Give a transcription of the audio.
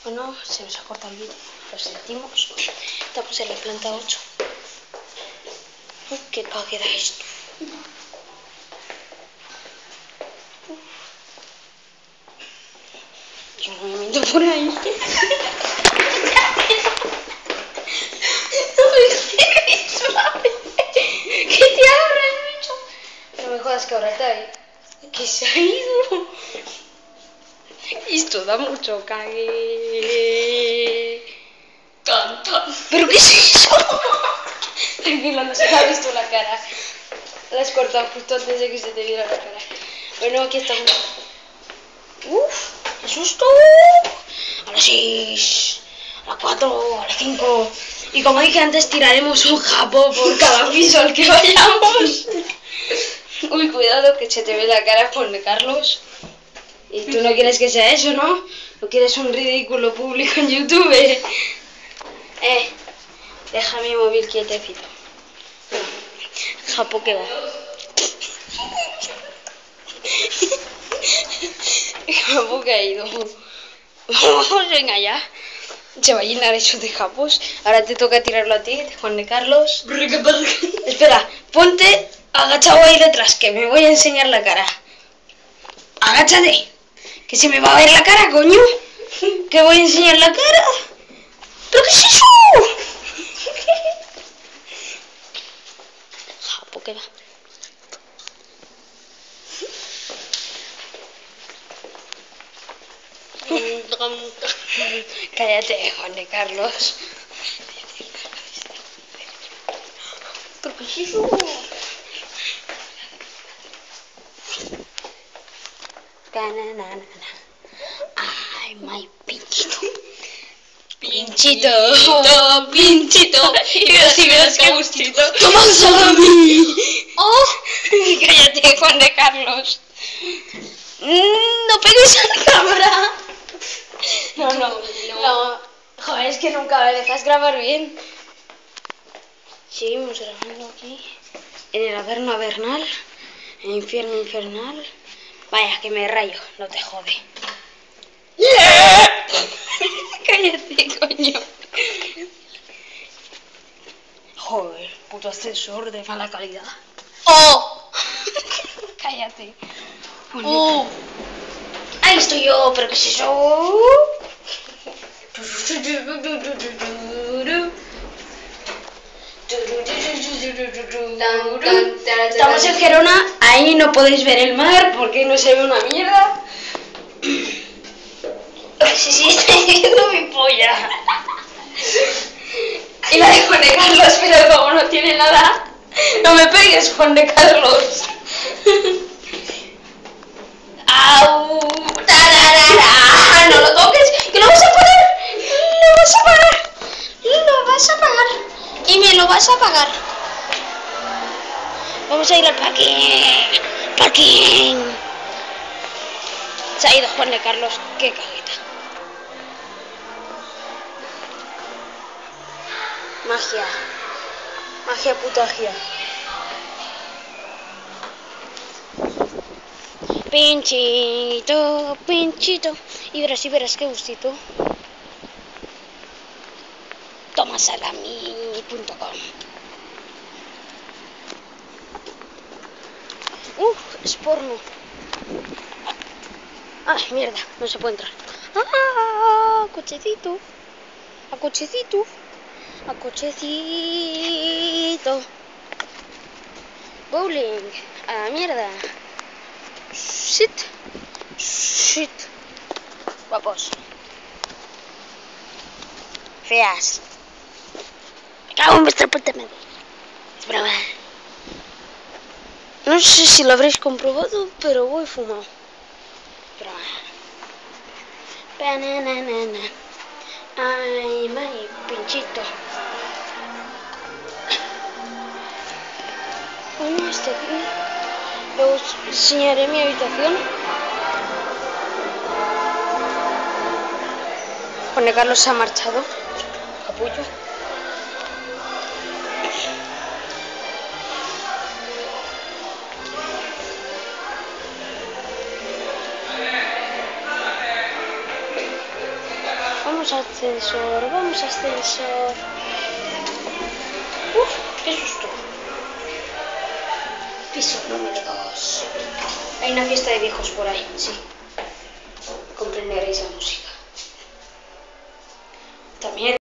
Bueno, se nos ha cortado el vídeo, lo sentimos. Estamos en la planta 8. ¿Qué caguera esto? Yo no me meto por ahí. ¿Qué te abra el bicho? No me jodas que ahora está ahí. Que se ha ido. Esto da mucho cague. ¿Pero qué es eso? Tranquilo, no se me ha visto la cara. La has cortado justo antes de que se te viera la cara. Bueno, aquí estamos. ¡Uf! ¡Qué susto! A las 6, a las 4, a las 5. Y como dije antes, tiraremos un japo por cada piso al que vayamos. Uy, cuidado que se te ve la cara, Juan de Carlos. Y tú no quieres que sea eso, ¿no? No quieres un ridículo público en YouTube. Deja mi móvil quietecito. Japo que va. Japo que ha ido. Venga ya. Se va a llenar eso de japos. Ahora te toca tirarlo a ti, Juan de Carlos. Espera, ponte agachado ahí detrás, que me voy a enseñar la cara. Agáchate, que se me va a ver la cara, coño. Que voy a enseñar la cara. ¿Pero qué es eso? Japo que va. Cállate, Juan de Carlos. ¿Pero qué es eso? Ay, my pinchito. Pinchito. Pinchito. Y verás qué gustito. ¡Toma un salami! ¡Oh! Cállate, Juan de Carlos. No pegues a la cámara. No. Joder, es que nunca me dejas grabar bien. Seguimos grabando aquí. En el Averno Avernal. En el Infierno Infernal. Vaya, que me rayo, no te jode. Cállate, coño. Joder, puto ascensor de mala calidad. ¡Oh! Cállate. ¡Oh! Ahí estoy yo, pero ¿qué es eso? Estamos en Gerona, ahí no podéis ver el mar porque no se ve una mierda. Sí, estoy viendo mi polla. Y la de Juan de Carlos, pero como no tiene nada, no me pegues, Juan de Carlos. ¡Au! ¡Tararara! ¡No lo toques! ¡Que lo vas a pagar! ¡Lo vas a pagar! ¡Lo vas a pagar! Y me lo vas a pagar. Vamos a ir al parking. ¡Parking! Se ha ido Juan de Carlos. ¡Qué cagueta! Magia. Magia putagia. Pinchito, pinchito. Y verás qué gustito. Tomasalami.com. Es porno. Ay, mierda, no se puede entrar. ¡Ah! Cochecito. A cochecito. A cochecito. Bowling. A la mierda. Shit. Guapos. Feas. Me cago en vuestra puta madre. Es broma. No sé si lo habréis comprobado, pero voy fumado. Broma. Ay, my pinchito. Bueno, este aquí. Luego os enseñaré mi habitación. Juan de Carlos se ha marchado. Capullo. Vamos a ascensor, vamos a ascensor. Uf, qué susto. Piso número 2. Hay una fiesta de viejos por ahí, sí. Comprenderéis la música. También